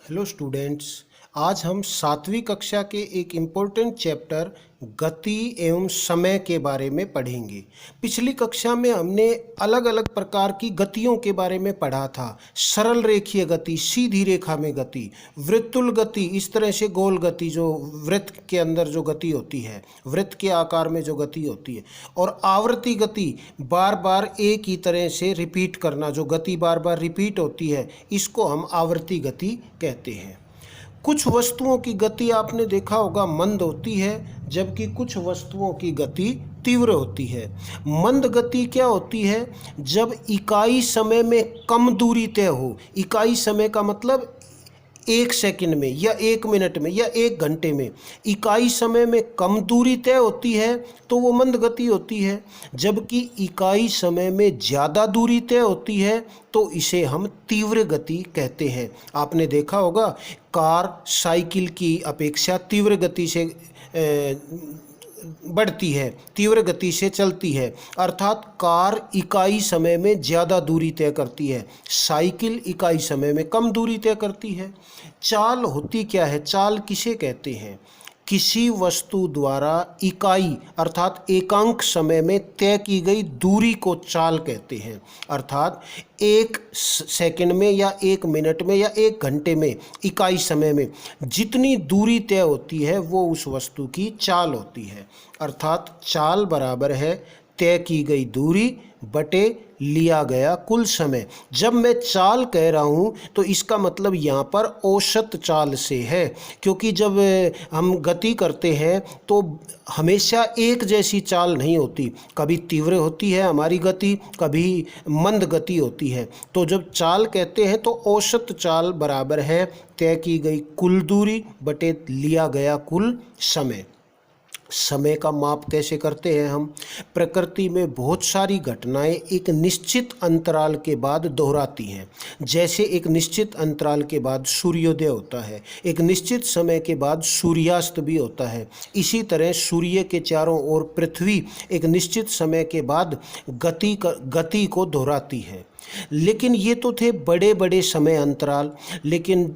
Hello students. आज हम 7वीं कक्षा के एक इम्पोर्टेंट चैप्टर गति एवं समय के बारे में पढ़ेंगे। पिछली कक्षा में हमने अलग अलग प्रकार की गतियों के बारे में पढ़ा था। सरल रेखीय गति, सीधी रेखा में गति, वृत्तुल गति, इस तरह से गोल गति जो वृत्त के अंदर जो गति होती है, वृत्त के आकार में जो गति होती है, और आवर्ती गति, बार बार एक ही तरह से रिपीट करना, जो गति बार बार रिपीट होती है, इसको हम आवर्ती गति कहते हैं। कुछ वस्तुओं की गति आपने देखा होगा मंद होती है, जबकि कुछ वस्तुओं की गति तीव्र होती है। मंद गति क्या होती है? जब इकाई समय में कम दूरी तय हो। इकाई समय का मतलब 1 सेकंड में या 1 मिनट में या 1 घंटे में इकाई समय में कम दूरी तय होती है तो वो मंद गति होती है। जबकि इकाई समय में ज़्यादा दूरी तय होती है तो इसे हम तीव्र गति कहते हैं। आपने देखा होगा कार साइकिल की अपेक्षा तीव्र गति से बढ़ती है, तीव्र गति से चलती है, अर्थात कार इकाई समय में ज़्यादा दूरी तय करती है, साइकिल इकाई समय में कम दूरी तय करती है। चाल होती क्या है? चाल किसे कहते हैं? किसी वस्तु द्वारा इकाई अर्थात एकांक समय में तय की गई दूरी को चाल कहते हैं। अर्थात 1 सेकंड में या 1 मिनट में या 1 घंटे में इकाई समय में जितनी दूरी तय होती है वो उस वस्तु की चाल होती है। अर्थात चाल बराबर है तय की गई दूरी बटे लिया गया कुल समय। जब मैं चाल कह रहा हूँ तो इसका मतलब यहाँ पर औसत चाल से है, क्योंकि जब हम गति करते हैं तो हमेशा एक जैसी चाल नहीं होती। कभी तीव्र होती है हमारी गति, कभी मंद गति होती है। तो जब चाल कहते हैं तो औसत चाल बराबर है तय की गई कुल दूरी बटे लिया गया कुल समय। समय का माप कैसे करते हैं हम? प्रकृति में बहुत सारी घटनाएं एक निश्चित अंतराल के बाद दोहराती हैं। जैसे एक निश्चित अंतराल के बाद सूर्योदय होता है, एक निश्चित समय के बाद सूर्यास्त भी होता है। इसी तरह सूर्य के चारों ओर पृथ्वी एक निश्चित समय के बाद गति को दोहराती है। लेकिन ये तो थे बड़े बड़े समय अंतराल, लेकिन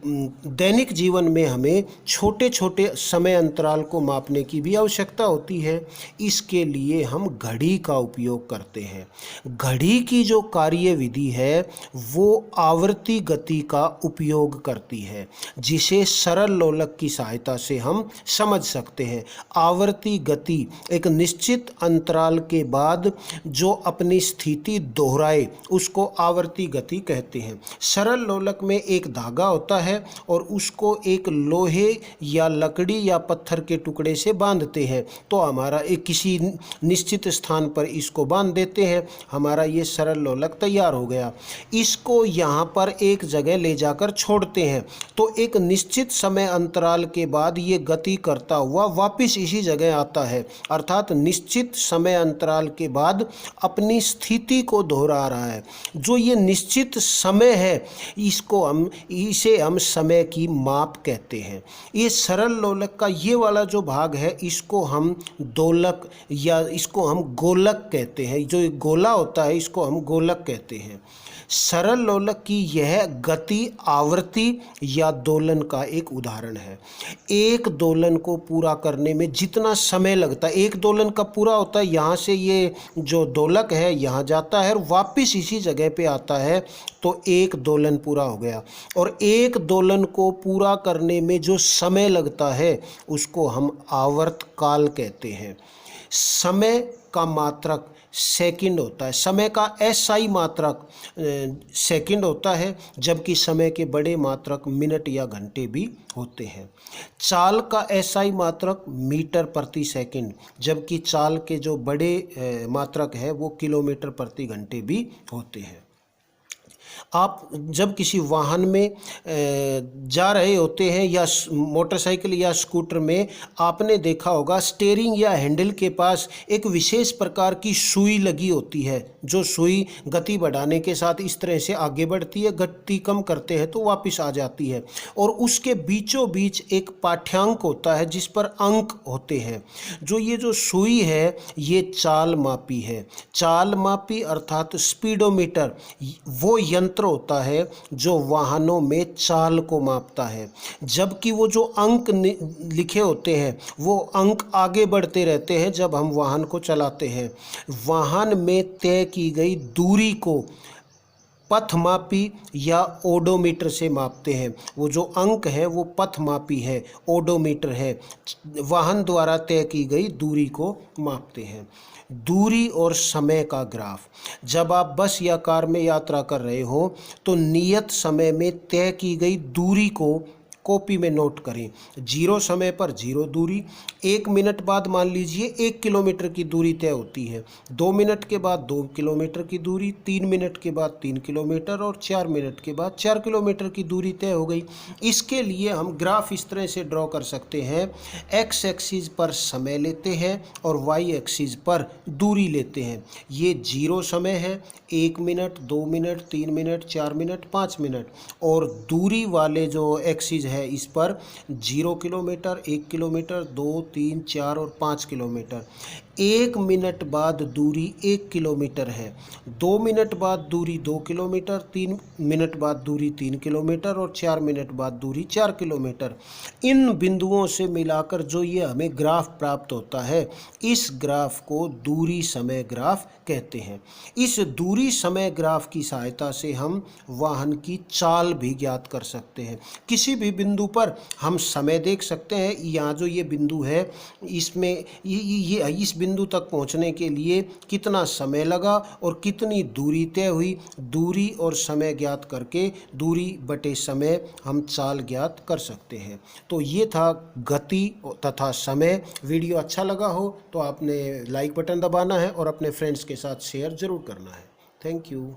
दैनिक जीवन में हमें छोटे छोटे समय अंतराल को मापने की भी आवश्यकता होती है। इसके लिए हम घड़ी का उपयोग करते हैं। घड़ी की जो कार्य विधि है वो आवर्ती गति का उपयोग करती है, जिसे सरल लोलक की सहायता से हम समझ सकते हैं। आवर्ती गति एक निश्चित अंतराल के बाद जो अपनी स्थिति दोहराए उसको आवर्ती गति कहते हैं। सरल लोलक में एक धागा होता है और उसको एक लोहे या लकड़ी या पत्थर के टुकड़े से बांधते हैं, तो हमारा एक किसी निश्चित स्थान पर इसको बांध देते हैं, हमारा ये सरल लोलक तैयार हो गया। इसको यहाँ पर एक जगह ले जाकर छोड़ते हैं तो एक निश्चित समय अंतराल के बाद ये गति करता हुआ वापस इसी जगह आता है। अर्थात निश्चित समय अंतराल के बाद अपनी स्थिति को दोहरा रहा है। जो ये निश्चित समय है इसे हम समय की माप कहते हैं। ये सरल लोलक का ये वाला जो भाग है इसको हम दोलक या इसको हम गोलक कहते हैं। जो गोला होता है इसको हम गोलक कहते हैं। सरल लोलक की यह गति आवर्ती या दोलन का एक उदाहरण है। एक दोलन को पूरा करने में जितना समय लगता है, एक दोलन कब पूरा होता है? यहाँ से ये जो दोलक है यहाँ जाता है और वापस इसी जगह पे आता है, तो एक दोलन पूरा हो गया। और एक दोलन को पूरा करने में जो समय लगता है उसको हम आवर्तकाल कहते हैं। समय का मात्रक सेकंड होता है, समय का एसआई मात्रक सेकंड होता है, जबकि समय के बड़े मात्रक मिनट या घंटे भी होते हैं। चाल का एसआई मात्रक मीटर प्रति सेकंड, जबकि चाल के जो बड़े मात्रक है वो किलोमीटर प्रति घंटे भी होते हैं। आप जब किसी वाहन में जा रहे होते हैं या मोटरसाइकिल या स्कूटर में, आपने देखा होगा स्टीयरिंग या हैंडल के पास एक विशेष प्रकार की सुई लगी होती है। जो सुई गति बढ़ाने के साथ इस तरह से आगे बढ़ती है, गति कम करते हैं तो वापस आ जाती है। और उसके बीचों बीच एक पाठ्यांक होता है जिस पर अंक होते हैं। जो ये जो सुई है ये चाल मापी है। चाल मापी अर्थात स्पीडोमीटर वो यंत्र यंत्र होता है जो वाहनों में चाल को मापता है, जबकि वो जो अंक लिखे होते हैं वो अंक आगे बढ़ते रहते हैं जब हम वाहन को चलाते हैं। वाहन में तय की गई दूरी को पथमापी या ओडोमीटर से मापते हैं। वो जो अंक है वो पथमापी है, ओडोमीटर है, वाहन द्वारा तय की गई दूरी को मापते हैं। दूरी और समय का ग्राफ। जब आप बस या कार में यात्रा कर रहे हो तो नियत समय में तय की गई दूरी को कॉपी में नोट करें। 0 समय पर 0 दूरी, 1 मिनट बाद मान लीजिए 1 किलोमीटर की दूरी तय होती है, 2 मिनट के बाद 2 किलोमीटर की दूरी, 3 मिनट के बाद 3 किलोमीटर और 4 मिनट के बाद 4 किलोमीटर की दूरी तय हो गई। इसके लिए हम ग्राफ इस तरह से ड्रॉ कर सकते हैं। एक्स एक्सिस पर समय लेते हैं और वाई एक्सिस पर दूरी लेते हैं। ये 0 समय है, 1 minute, 2 minute, 3 minute, 4 minute, 5 minute, और दूरी वाले जो एक्सिस है इस पर 0 किलोमीटर, 1 किलोमीटर, 2, 3, 4 और 5 किलोमीटर। 1 मिनट बाद दूरी 1 किलोमीटर है, 2 मिनट बाद दूरी 2 किलोमीटर, 3 मिनट बाद दूरी 3 किलोमीटर और 4 मिनट बाद दूरी 4 किलोमीटर। इन बिंदुओं से मिलाकर जो ये हमें ग्राफ प्राप्त होता है, इस ग्राफ को दूरी समय ग्राफ कहते हैं। इस दूरी समय ग्राफ की सहायता से हम वाहन की चाल भी ज्ञात कर सकते हैं। किसी भी बिंदु पर हम समय देख सकते हैं। यहाँ जो ये बिंदु है इसमें ये इस बिंदु तक पहुँचने के लिए कितना समय लगा और कितनी दूरी तय हुई, दूरी और समय ज्ञात करके दूरी बटे समय हम चाल ज्ञात कर सकते हैं। तो ये था गति तथा समय। वीडियो अच्छा लगा हो तो आपने लाइक बटन दबाना है और अपने फ्रेंड्स के साथ शेयर ज़रूर करना है। Thank you.